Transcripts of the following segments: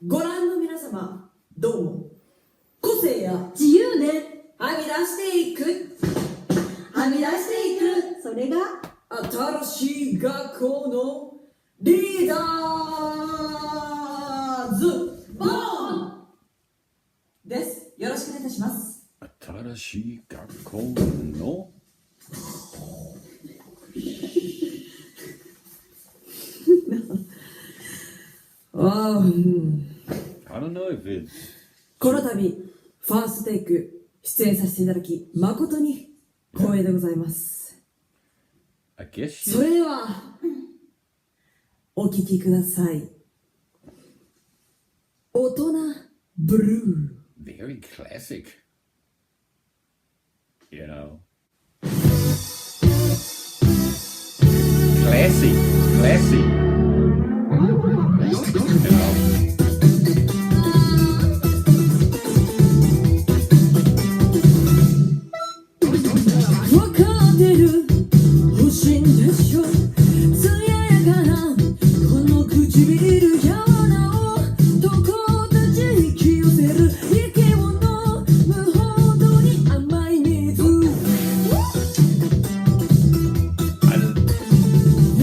ご覧の皆様、どうも。個性や自由ではみ出していく。はみ出していく。それが新しい学校のリーダーズボーンです。よろしくお願いいたします。新しい学校のI don't know if it's この度ファーストテイク出演させていただき誠に光栄でございます。 I guess それではお聴きください。大人ブルー。 very classic, you know. Classy, you know. わかってる欲しいんでしょ、艶やかなこの唇柔らをどこ立ち引き寄せる生き物無ほどに甘い水。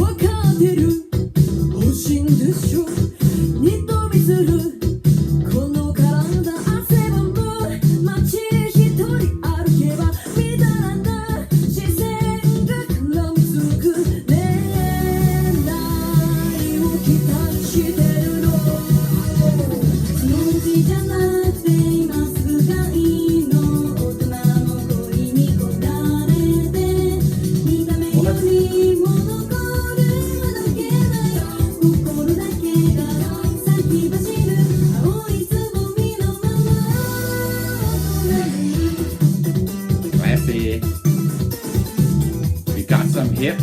わかってる欲しいんでしょ、にとびするこの体汗ばむ街一人歩けばみだらな視線が絡みつく。ねえ何を期待してるの、そのうちじゃなくて今すぐがいいの。大人の恋にこだれて見た目よりも残るあどけない心だけが先走る青いつぼみのまま大人に Classy. We got some hip.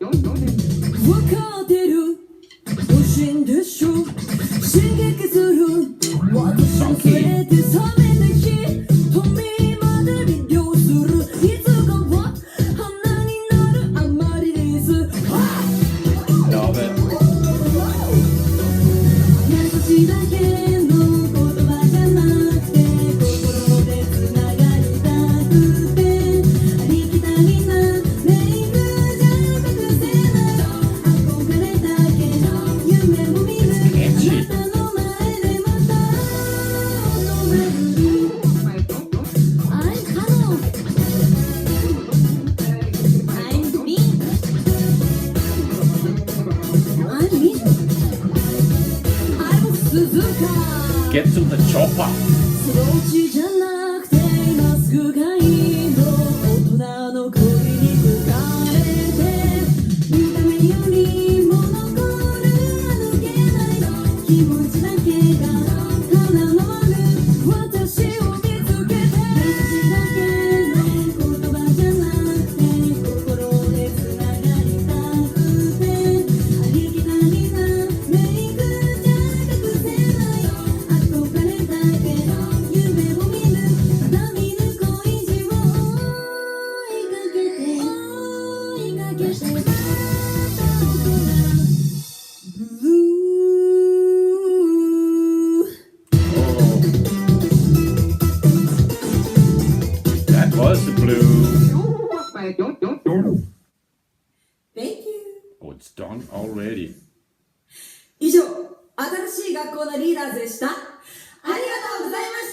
わかってる欲しいんでしょ、刺激する私の連れて冷めて瞳まで魅了する。いつかは花になるアマリリス。 Love it. 優しいだけの言葉じゃなくて心でつながりたくて、ありきたりなメイクじゃ隠せない憧れだけの夢も見る。あなたの前でまた大人に I'm Hano I'm me I'm me I'm Suzuka。 Get to the chopper. そのうちじゃなくて今すぐがいいの。大人の恋に浮かれて見た目よりも残るあどけない気持ちだけが花のある私を見つけて、優しいだけの言葉じゃなくて心でつながりたくて、ありきたりなメイクじゃ隠せない憧れだけの夢を見る。まだ見ぬ恋路を追いかけて追いかけてまた大人ブルー。 That was the blue. Thank you。 Oh, it's done already. 以上、新しい学校のリーダーズでした。ありがとうございまし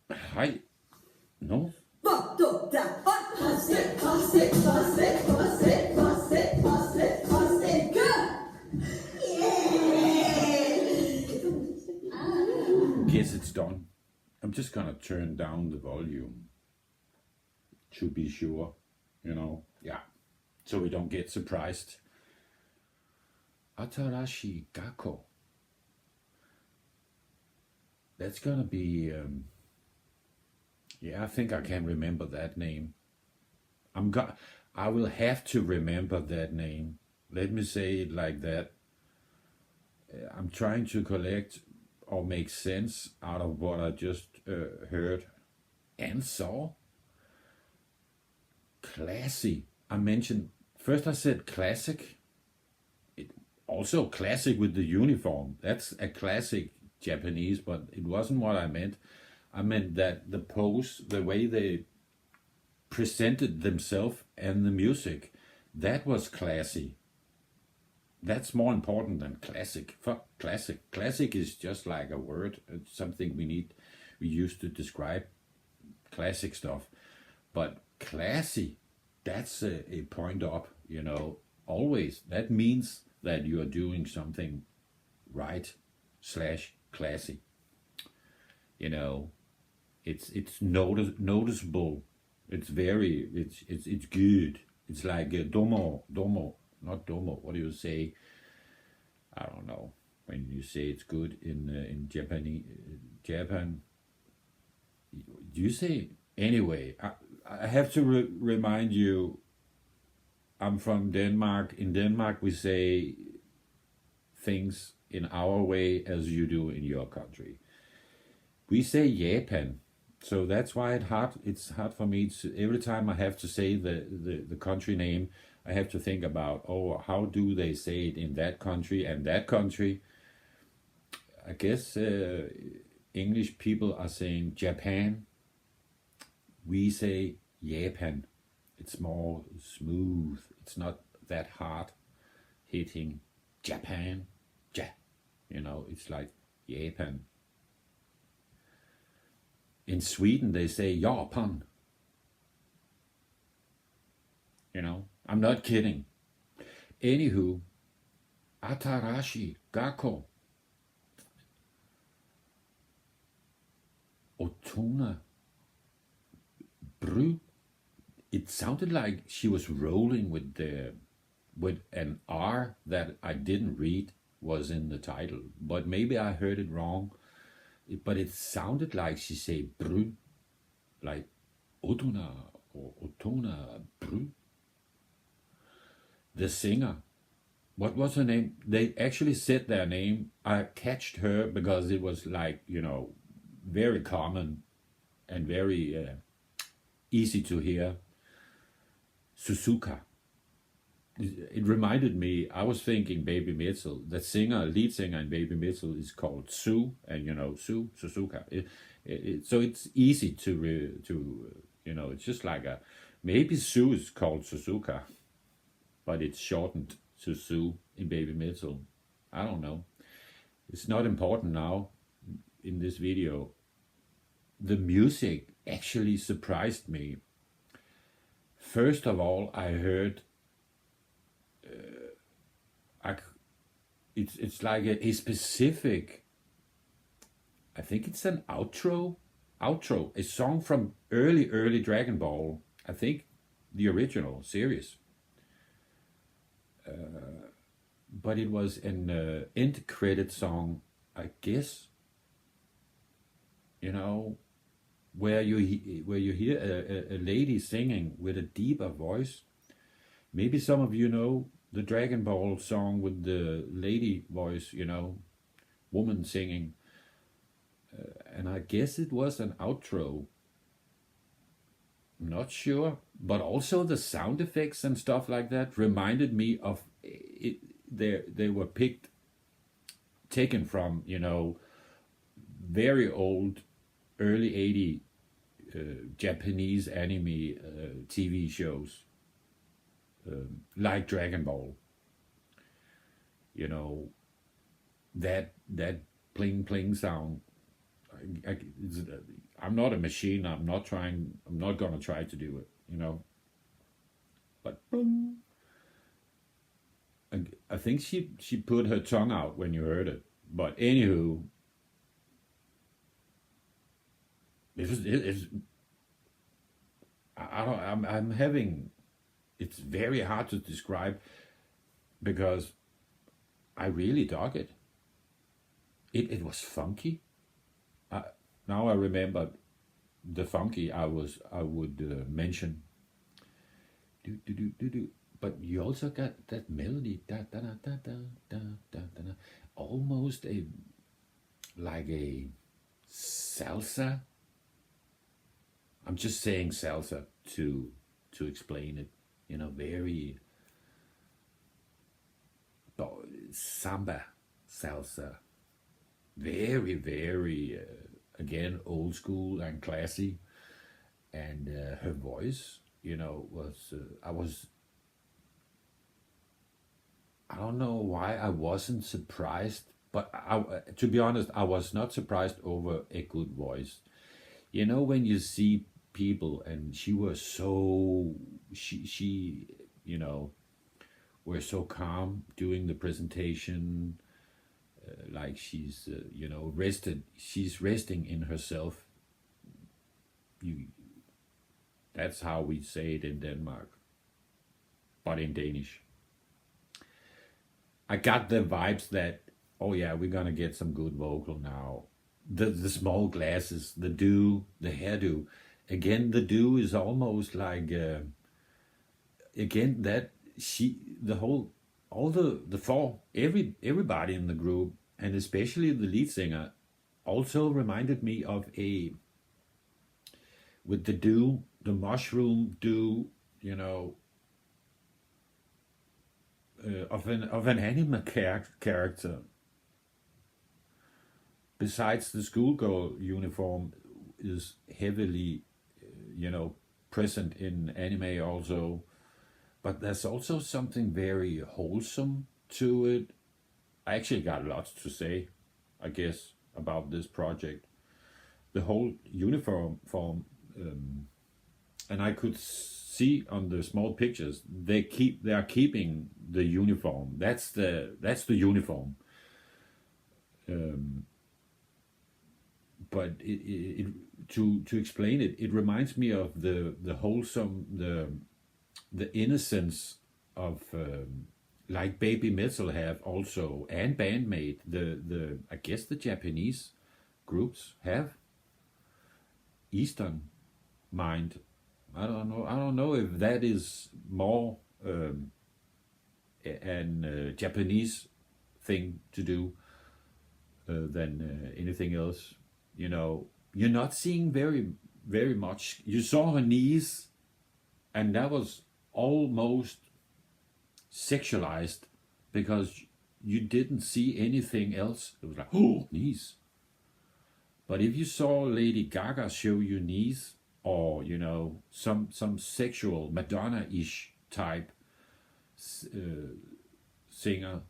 た。Hi. No? バトダバパセパセパセパセパセパセパセグー。イエーイ。 Guess it's done. I'm just gonna turn down the volume to be sure, you know. Yeah. So we don't get surprised. ATARASHII GAKKO. That's gonna be yeah, I think I can remember that name. I will have to remember that name. Let me say it like that. I'm trying to collect or make sense out of what I just heard and saw. classy. I mentioned, first I said classic. It also classic with the uniform. That's a classic Japanese, but it wasn't what I meant. I meant that the pose, the way they presented themselves and the music, that was classy. That's more important than classic. Fuck classic. Classic is just like a word. It's something we use to describe classic stuff. But classy, that's a point up, always. That means that you are doing something right / classy. It's noticeable. It's good. It's like domo, not domo. What do you say? I don't know. When you say it's good in Japan, do you say anyway? I have to remind you. I'm from Denmark. In Denmark, we say things in our way as you do in your country. We say Japan. So that's why it's hard for me to, every time I have to say the country name, I have to think about, how do they say it in that country and that country? I guess English people are saying Japan. We say Japan. It's more smooth. It's not that hard hitting. Japan. It's like Japan. In Sweden, they say Japan. I'm not kidding. Anywho, ATARASHII GAKKO. Otonablue. It sounded like she was rolling with an R that I didn't read was in the title, but maybe I heard it wrong. But it sounded like she said bru, like Otona or Otonablue. The singer, what was her name? They actually said their name. I catched her because it was like, very common and very easy to hear. Suzuka. It reminded me, I was thinking Baby Metal. The lead singer in Baby Metal is called Sue, and Suzuka. So it's easy to it's just like maybe Sue is called Suzuka, but it's shortened to Sue in Baby Metal. I don't know. It's not important now in this video. The music actually surprised me. First of all, I heard it's like a specific, I think it's an outro, a song from early Dragon Ball, I think the original series. But it was an end credit song, I guess, where you hear a lady singing with a deeper voice. Maybe some of you know the Dragon Ball song with the lady voice, woman singing. And I guess it was an outro. I'm not sure. But also the sound effects and stuff like that reminded me of it. They were taken from, very old, early 80s Japanese anime TV shows. Like Dragon Ball, that pling sound. I'm not a machine. I'm not gonna try to do it, But boom. I think she put her tongue out when you heard it. But anywho, I'm having. It's very hard to describe because I really dug it. It was funky. Now I remember the funky I would mention. But you also got that melody, da da da da da da da da, almost like a salsa. I'm just saying salsa to to explain it. You know, very samba, salsa, very, very, again, old school and classy. And her voice, you know, was, I don't know why I wasn't surprised, but to be honest, I was not surprised over a good voice. You know, when you see people, and she was so, she, you know, were so calm doing the presentation, like she's, you know, she's resting in herself. That's how we say it in Denmark, but in Danish. I got the vibes that, oh yeah, we're gonna get some good vocal now. The small glasses, the hairdo. Again, the do is almost like, again, that everybody in the group, and especially the lead singer, also reminded me of with the mushroom do, you know, of an anime character. Besides, the schoolgirl uniform is heavily, you know, present in anime also, but there's also something very wholesome to it. I actually got lots to say, I guess, about this project. The whole uniform form, and I could see on the small pictures they are keeping the uniform. That's the uniform. But to explain it, it reminds me of the wholesome, the innocence of, like Baby Metal have also, and Bandmate, the I guess the Japanese groups have Eastern Mind. I don't know if that is more an Japanese thing to do than anything else. You know, you're not seeing very, very much. You saw her knees, and that was almost sexualized because you didn't see anything else. It was like, oh, knees. But if you saw Lady Gaga show you knees, or, you know, some sexual Madonna-ish type singer,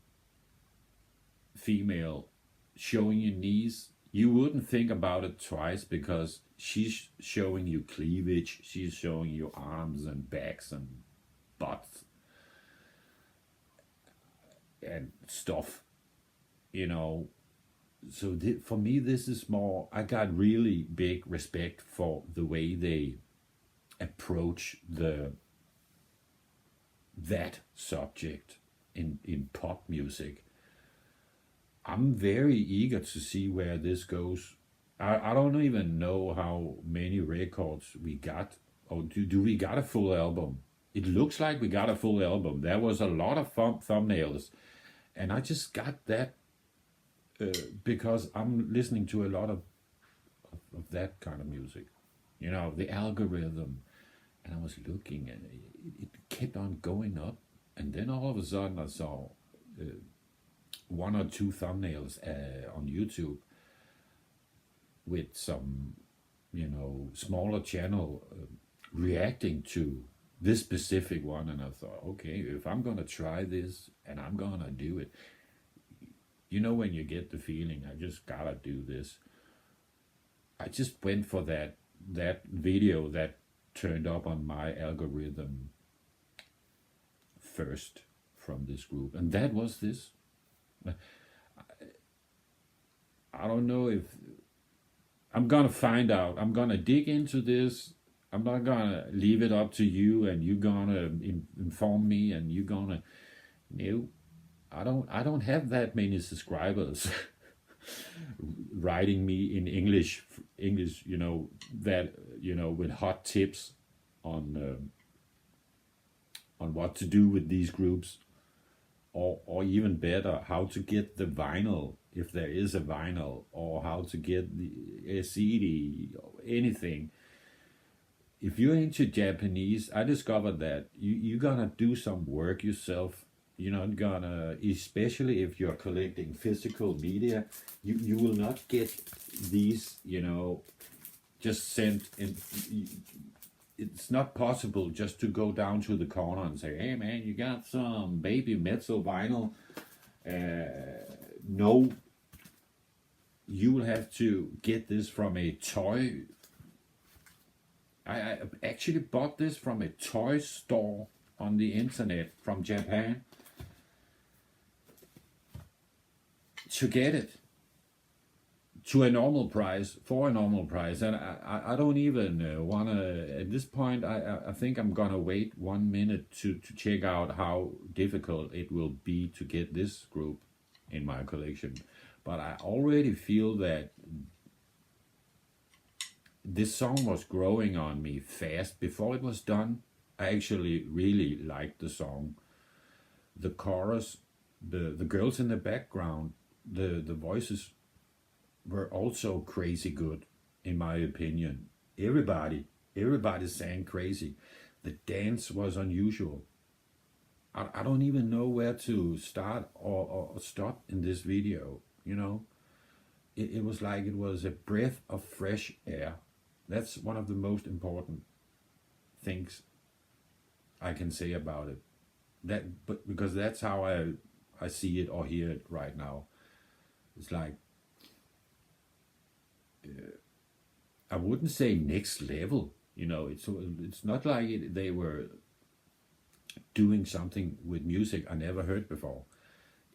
female, showing you knees, you wouldn't think about it twice, because she's showing you cleavage, she's showing you arms and backs and butts and stuff, you know. So for me, this is more, I got really big respect for the way they approach that subject in pop music. I'm very eager to see where this goes. I don't even know how many records we got, or do we got a full album? It looks like we got a full album. There was a lot of thumbnails, and I just got that because I'm listening to a lot of that kind of music, you know, the algorithm, and I was looking, and it kept on going up, and then all of a sudden I saw one or two thumbnails on YouTube with some, you know, smaller channel reacting to this specific one, and I thought, okay, if I'm gonna try this and I'm gonna do it, you know, when you get the feeling, I just gotta do this. I just went for that video that turned up on my algorithm first from this group, and that was this. I don't know if I'm gonna find out. I'm gonna dig into this. I'm not gonna leave it up to you, and you're gonna inform me, and you're gonna, no, I don't have that many subscribers writing me in English, you know, that, you know, with hot tips on what to do with these groups, or even better, how to get the vinyl, if there is a vinyl, or how to get a CD, or anything. if you're into Japanese, I discovered that you're gonna do some work yourself. You're not gonna, especially if you're collecting physical media, you will not get these, just sent in. It's not possible just to go down to the corner and say, hey man, you got some baby metal vinyl. No, you will have to get this from a toy. I actually bought this from a toy store on the internet from Japan to get it to a normal price, for a normal price. And I don't even want to, at this point, I think I'm going to wait 1 minute to check out how difficult it will be to get this group in my collection. But I already feel that this song was growing on me fast. Before it was done, I actually really liked the song. The chorus, the girls in the background, the voices were also crazy good, in my opinion. Everybody sang crazy. The dance was unusual. I don't even know where to start or stop in this video, It was like it was a breath of fresh air. That's one of the most important things I can say about it. But because that's how I see it or hear it right now. It's like, I wouldn't say next level, It's not like they were doing something with music I never heard before.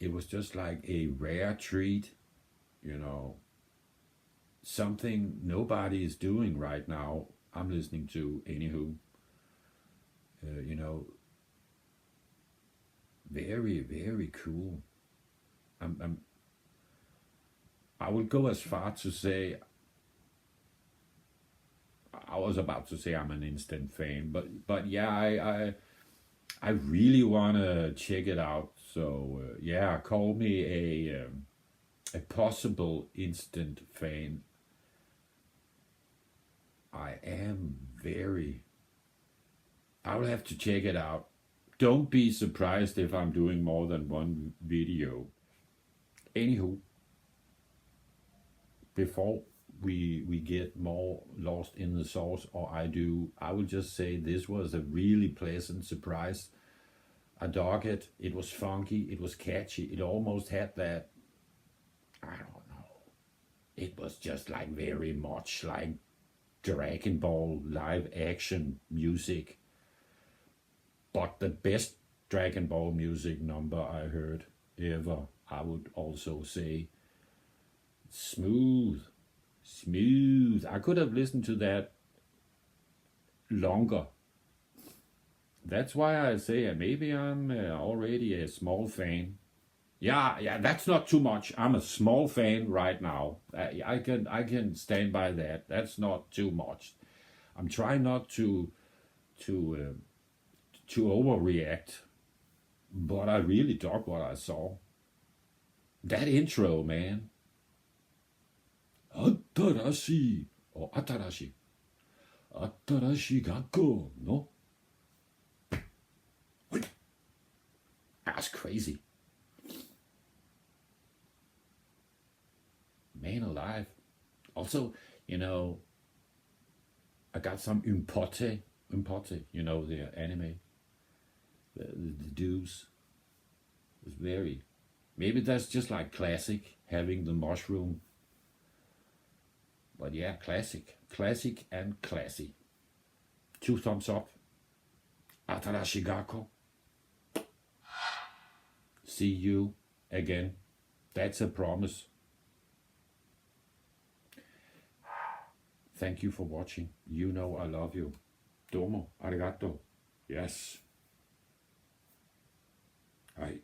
It was just like a rare treat, something nobody is doing right now. I'm listening to, anywho. Very, very cool. I would go as far to say, I was about to say I'm an instant fan, but yeah, I really want to check it out. So yeah, call me a possible instant fan. I will have to check it out. Don't be surprised if I'm doing more than one video. Anywho, before we get more lost in the sauce, or I will just say this was a really pleasant surprise. I dug it. It was funky. It was catchy. It almost had that, I don't know. It was just like very much like Dragon Ball live action music. But the best Dragon Ball music number I heard ever, I would also say. Smooth. I could have listened to that longer. That's why I say maybe I'm already a small fan. Yeah, that's not too much. I'm a small fan right now. I can stand by that. That's not too much. I'm trying not to overreact, but I really dug what I saw. That intro, man. ATARASHII or ATARASHII GAKKO, no? That's crazy. Man alive. Also, I got some umpote, the anime, the dudes. It's very, maybe that's just like classic, having the mushroom. But yeah, classic and classy. 2 thumbs up. ATARASHII GAKKO. See you again. That's a promise. Thank you for watching. You know I love you. Domo, arigato. Yes. Right.